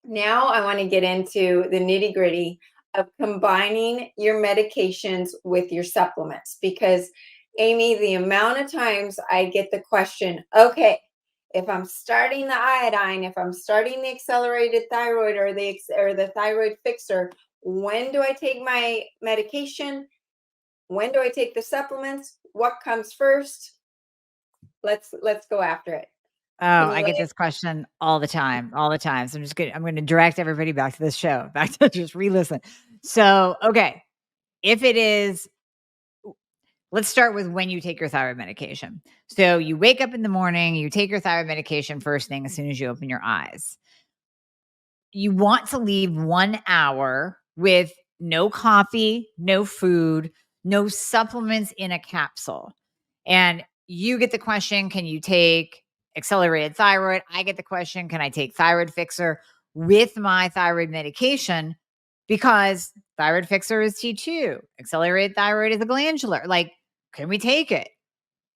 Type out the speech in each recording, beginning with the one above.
Now I want to get into the nitty gritty of combining your medications with your supplements because, Amy, the amount of times I get the question, okay, if I'm starting the iodine, if I'm starting the accelerated thyroid or the thyroid fixer, when do I take my medication? When do I take the supplements? What comes first? Let's go after it. Oh, Can I you get this question all the time, all the time. So I'm going to direct everybody back to this show, back to just re-listen. So, okay, if it is, let's start with when you take your thyroid medication. So you wake up in the morning, you take your thyroid medication first thing as soon as you open your eyes. You want to leave 1 hour with no coffee, no food, no supplements in a capsule. And you get the question, can you take accelerated thyroid? I get the question, can I take thyroid fixer with my thyroid medication? Because thyroid fixer is T2, accelerated thyroid is a glandular. Like, can we take it?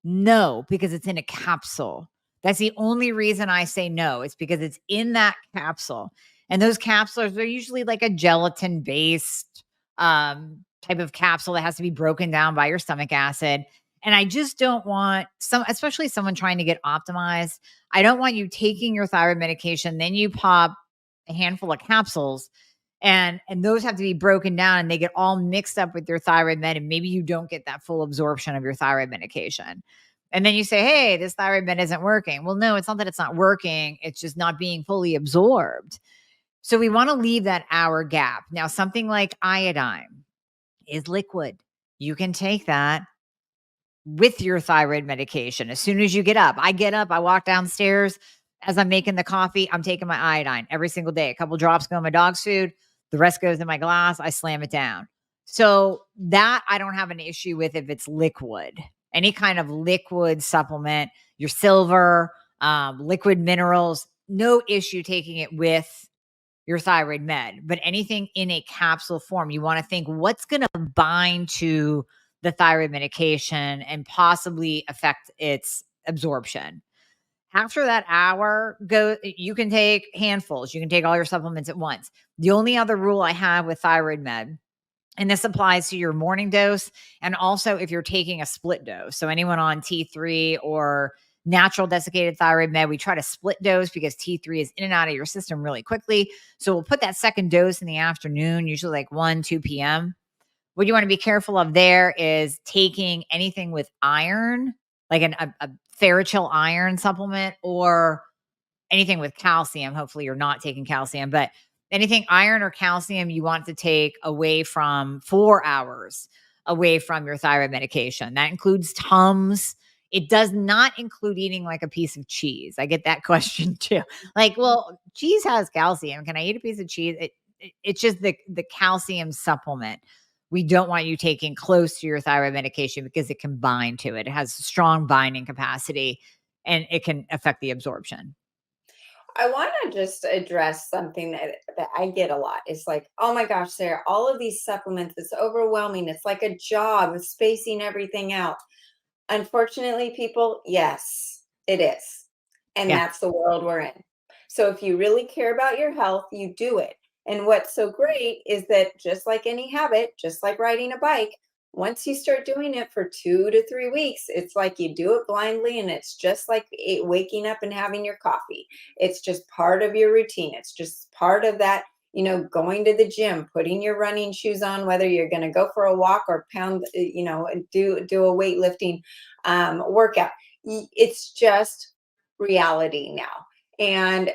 No, because it's in a capsule. That's the only reason I say no. It's because it's in that capsule. And those capsules are usually like a gelatin based type of capsule that has to be broken down by your stomach acid. And I just don't want especially someone trying to get optimized. I don't want you taking your thyroid medication, then you pop a handful of capsules and those have to be broken down and they get all mixed up with your thyroid med, and maybe you don't get that full absorption of your thyroid medication. And then you say, hey, this thyroid med isn't working. Well, no, it's not that it's not working. It's just not being fully absorbed. So we want to leave that hour gap. Now, something like iodine is liquid. You can take that with your thyroid medication as soon as you get up. I get up, I walk downstairs. As I'm making the coffee, I'm taking my iodine every single day. A couple drops go in my dog's food. The rest goes in my glass. I slam it down. So that I don't have an issue with if it's liquid. Any kind of liquid supplement, your silver, liquid minerals, no issue taking it with your thyroid med. But anything in a capsule form, you want to think what's going to bind to the thyroid medication and possibly affect its absorption. After that hour, you can take handfuls. You can take all your supplements at once. The only other rule I have with thyroid med, and this applies to your morning dose and also if you're taking a split dose. So anyone on T3 or natural desiccated thyroid med, we try to split dose because T3 is in and out of your system really quickly. So we'll put that second dose in the afternoon, usually like 1, 2 p.m. What you want to be careful of there is taking anything with iron, like a ferrochil iron supplement, or anything with calcium. Hopefully you're not taking calcium, but anything iron or calcium you want to take away from 4 hours away from your thyroid medication. That includes Tums. It does not include eating like a piece of cheese. I get that question too. Like, well, cheese has calcium. Can I eat a piece of cheese? It's just the calcium supplement. We don't want you taking close to your thyroid medication because it can bind to it. It has strong binding capacity and it can affect the absorption. I want to just address something that I get a lot. It's like, oh my gosh, Sarah, all of these supplements, it's overwhelming. It's like a job of spacing everything out. Unfortunately, people, yes, it is. And Yeah. that's the world we're in. So if you really care about your health, you do it. And what's so great is that just like any habit, just like riding a bike, once you start doing it for 2 to 3 weeks, it's like you do it blindly and it's just like waking up and having your coffee. It's just part of your routine. It's just part of that, going to the gym, putting your running shoes on, whether you're going to go for a walk or pound, do a weightlifting workout. It's just reality now. And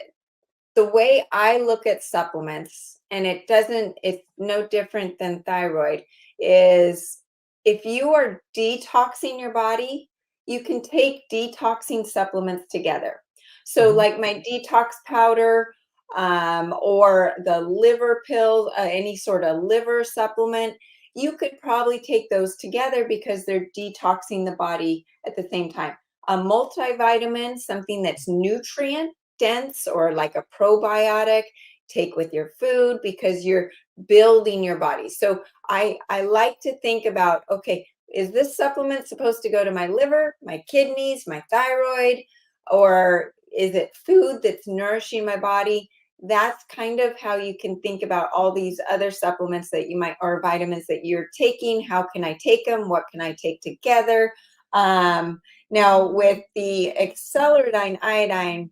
the way I look at supplements, and it's no different than thyroid, is if you are detoxing your body, you can take detoxing supplements together. So, Mhm. like my detox powder, or the liver pill, any sort of liver supplement, you could probably take those together because they're detoxing the body at the same time. A multivitamin, something that's nutrient dense or like a probiotic, take with your food because you're building your body. So I like to think about, okay, is this supplement supposed to go to my liver, my kidneys, my thyroid, or is it food that's nourishing my body? that's kind of how you can think about all these other supplements that you might, or vitamins that you're taking. How can I take them? What can I take together? Now, with the accelerating iodine,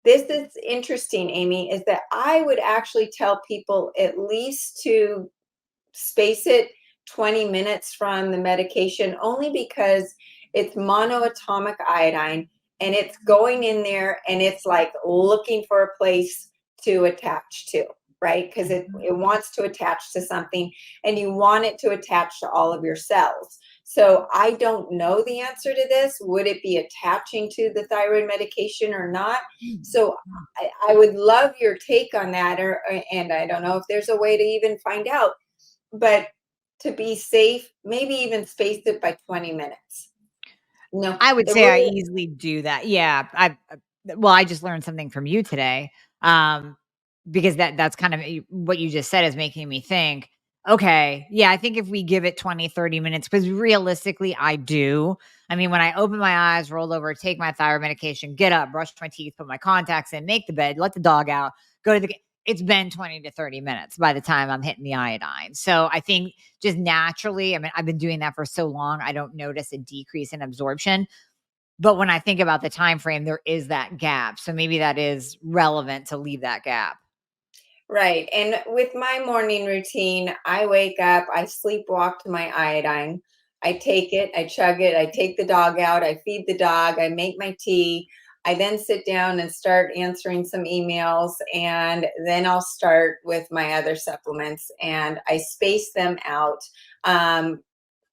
this is interesting, Amy, is that I would actually tell people at least to space it 20 minutes from the medication, only because it's monoatomic iodine and it's going in there and it's like looking for a place to attach to, right? Because it wants to attach to something, and you want it to attach to all of your cells. So I don't know the answer to this. Would it be attaching to the thyroid medication or not? So I would love your take on that, and I don't know if there's a way to even find out, but to be safe, maybe even space it by 20 minutes. No, I would it say I really, easily do that. Yeah, well, I just learned something from you today, um, because that's kind of what you just said is making me think, okay, yeah, I think if we give it 20, 30 minutes, because realistically, I do. I mean, when I open my eyes, roll over, take my thyroid medication, get up, brush my teeth, put my contacts in, make the bed, let the dog out, go to the, it's been 20 to 30 minutes by the time I'm hitting the iodine. So I think just naturally, I mean, I've been doing that for so long, I don't notice a decrease in absorption. But when I think about the time frame, there is that gap. So maybe that is relevant to leave that gap. right. And with my morning routine, I wake up, I sleepwalk to my iodine. I take it, I chug it, I take the dog out, I feed the dog, I make my tea. I then sit down and start answering some emails, and then I'll start with my other supplements and I space them out. Um,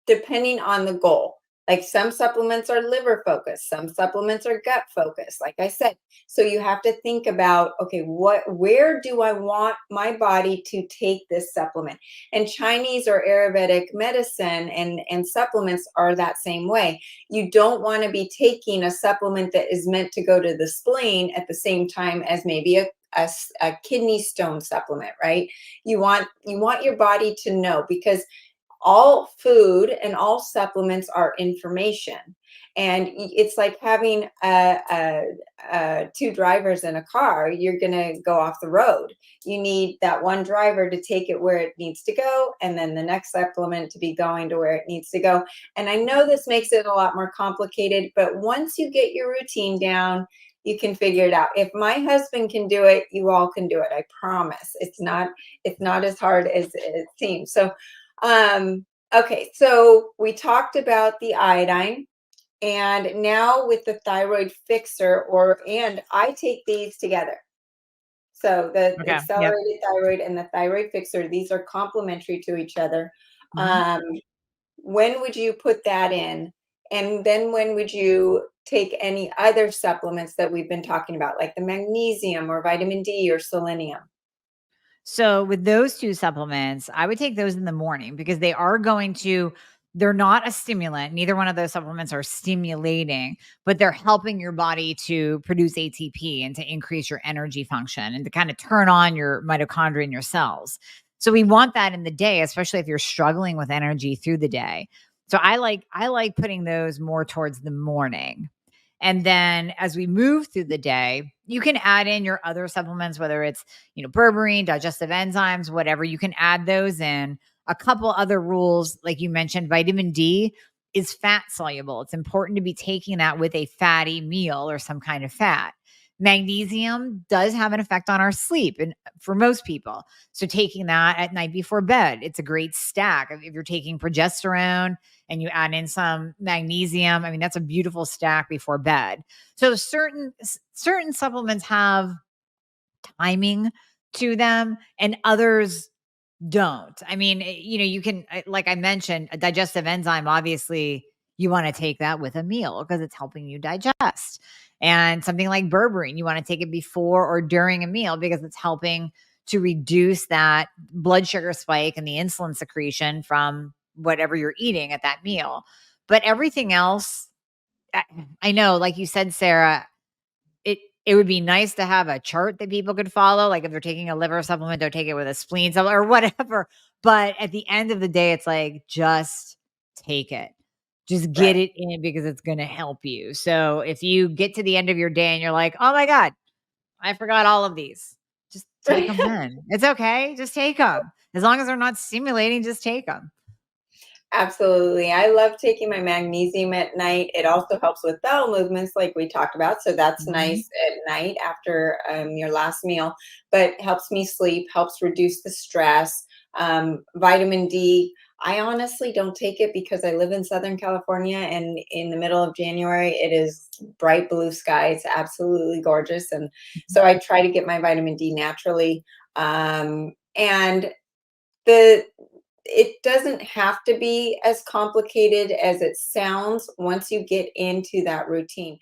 Depending on the goal. Like some supplements are liver focused, some supplements are gut focused, like I said. So you have to think about, okay, where do I want my body to take this supplement? And Chinese or Ayurvedic medicine and supplements are that same way. You don't want to be taking a supplement that is meant to go to the spleen at the same time as maybe a kidney stone supplement, right? You want your body to know, because all food and all supplements are information, and it's like having two drivers in a car. You're going to go off the road. You need that one driver to take it where it needs to go, and then the next supplement to be going to where it needs to go. And I know this makes it a lot more complicated, but once you get your routine down, you can figure it out. If my husband can do it, you all can do it. I promise. It's not as hard as it seems. So um, okay, so we talked about the iodine, and now with the thyroid fixer, and I take these together. So the Okay. Yep. accelerated thyroid and the thyroid fixer, these are complementary to each other. Mhm. Um, when would you put that in? And then when would you take any other supplements that we've been talking about, like the magnesium or vitamin D or selenium? So with those 2 supplements, I would take those in the morning because they're not a stimulant. Neither one of those supplements are stimulating, but they're helping your body to produce ATP and to increase your energy function and to kind of turn on your mitochondria in your cells. So we want that in the day, especially if you're struggling with energy through the day. So I like putting those more towards the morning. And then as we move through the day, you can add in your other supplements, whether it's, berberine, digestive enzymes, whatever, you can add those in. A couple other rules, like you mentioned, vitamin D is fat soluble. It's important to be taking that with a fatty meal or some kind of fat. Magnesium does have an effect on our sleep and for most people. So taking that at night before bed, it's a great stack. If you're taking progesterone and you add in some magnesium, I mean that's a beautiful stack before bed. So certain supplements have timing to them and others don't. I mean, you can, like I mentioned, a digestive enzyme, obviously, you want to take that with a meal because it's helping you digest. And something like berberine, you want to take it before or during a meal because it's helping to reduce that blood sugar spike and the insulin secretion from whatever you're eating at that meal. But everything else, I I know, like you said, Sarah, it would be nice to have a chart that people could follow, like, if they're taking a liver supplement, they'll take it with a spleen supplement or whatever, but at the end of the day, it's like, just take it. Just get Right. it in because it's gonna help you. So, if you get to the end of your day and you're like, "Oh my god, I forgot all of these." Just take them then. It's okay. Just take them. As long as they're not stimulating, just take them. Absolutely. I love taking my magnesium at night. It also helps with bowel movements, like we talked about. So that's Mhm. nice at night after your last meal, but helps me sleep, helps reduce the stress. Vitamin D. I honestly don't take it because I live in Southern California and in the middle of January, it is bright blue sky. It's absolutely gorgeous. And so I try to get my vitamin D naturally. And the it doesn't have to be as complicated as it sounds once you get into that routine.